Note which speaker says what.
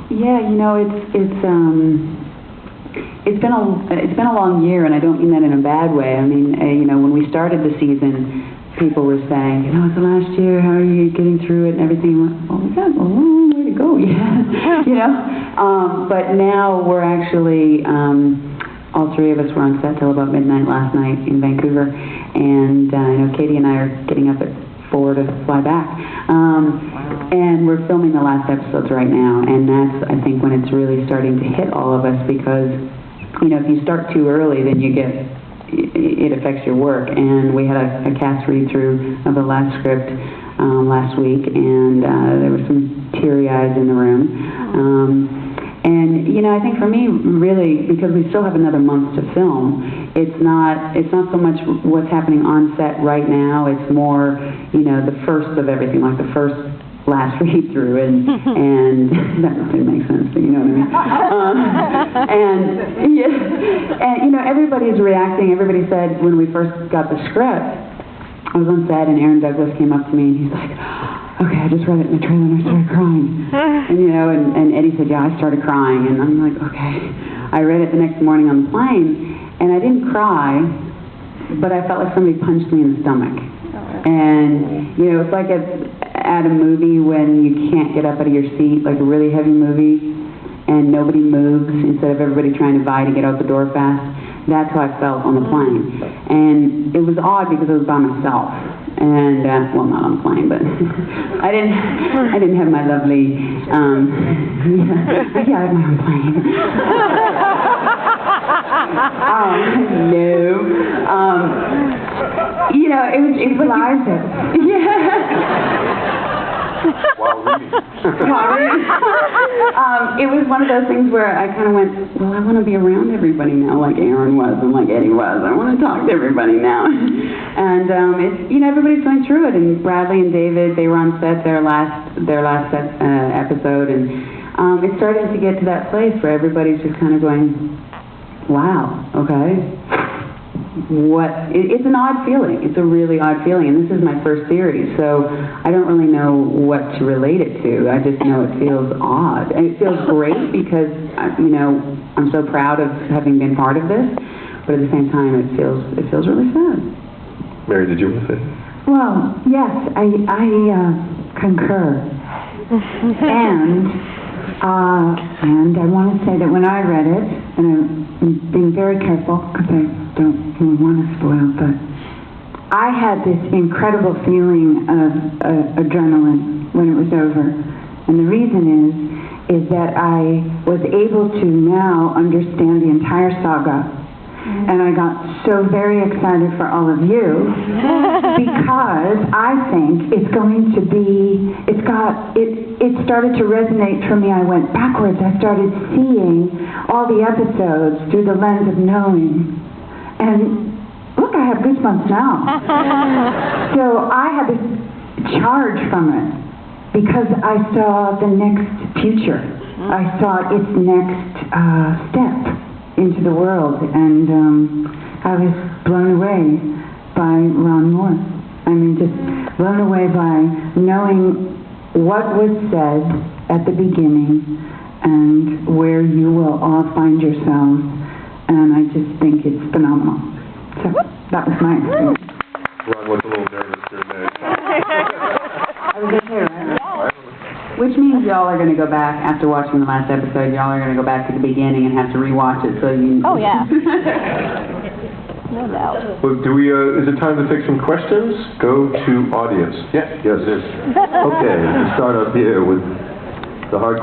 Speaker 1: Yeah, you know, it's been a long year, and I don't mean that in a bad way. I mean, you know, when we started the season, people were saying, you know, it's the last year, how are you getting through it and everything? Oh, we got a long way to go, yeah. You know? But now we're actually, all three of us were on set till about midnight last night in Vancouver, and I know Katie and I are getting up at 4 to fly back. And we're filming the last episodes right now, and that's, I think, when it's really starting to hit all of us, because, you know, if you start too early, then you get, it affects your work. And we had a cast read-through of the last script last week, and there were some teary eyes in the room. And, you know, I think for me, really, because we still have another month to film, it's not so much what's happening on set right now, it's more, you know, the first of everything, like the last read-through, and that doesn't make sense, but you know what I mean. And you know, everybody's reacting. Everybody said when we first got the script, I was on set, and Aaron Douglas came up to me, and he's like, okay, I just read it in the trailer, and I started crying. And you know, and Eddie said, yeah, I started crying, and I'm like, okay. I read it the next morning on the plane, and I didn't cry, but I felt like somebody punched me in the stomach. And, you know, it's like at a movie when you can't get up out of your seat, like a really heavy movie, and nobody moves instead of everybody trying to vie to get out the door fast. That's how I felt on the plane. And it was odd because I was by myself. And, well, not on the plane, but I didn't have my lovely, yeah, I have my own plane. No. You know, it was like, yeah.
Speaker 2: While reading.
Speaker 1: It was one of those things where I kind of went, well, I want to be around everybody now, like Aaron was and like Eddie was. I want to talk to everybody now. And it's, you know, everybody's going through it. And Bradley and David, they were on set their last episode, and it's starting to get to that place where everybody's just kind of going, wow, okay. It's an odd feeling. It's a really odd feeling, and this is my first series, so I don't really know what to relate it to. I just know it feels odd, and it feels great because, you know, I'm so proud of having been part of this, but at the same time, it feels really sad.
Speaker 2: Mary, did you want to say?
Speaker 3: Well, yes, I concur, and I want to say that when I read it, and I'm being very careful because I don't really want to spoil, but I had this incredible feeling of adrenaline when it was over. And the reason is that I was able to now understand the entire saga. And I got so very excited for all of you because I think it's going to be, it started to resonate for me. I went backwards. I started seeing all the episodes through the lens of knowing. And look, I have goosebumps now. So I had this charge from it because I saw the next future. I saw its next step into the world, and I was blown away by Ron Moore. I mean, just blown away by knowing what was said at the beginning and where you will all find yourselves, and I just think it's phenomenal. So that was my experience.
Speaker 2: Ron was a little nervous during that.
Speaker 1: I was okay, right? Which means y'all are going to go back, after watching the last episode, y'all are going to go back to the beginning and have to rewatch it so you...
Speaker 4: Oh, yeah. No doubt.
Speaker 2: Well, is it time to take some questions? Go to audience. Yes, it is. Okay, let's start up here with the hardcore.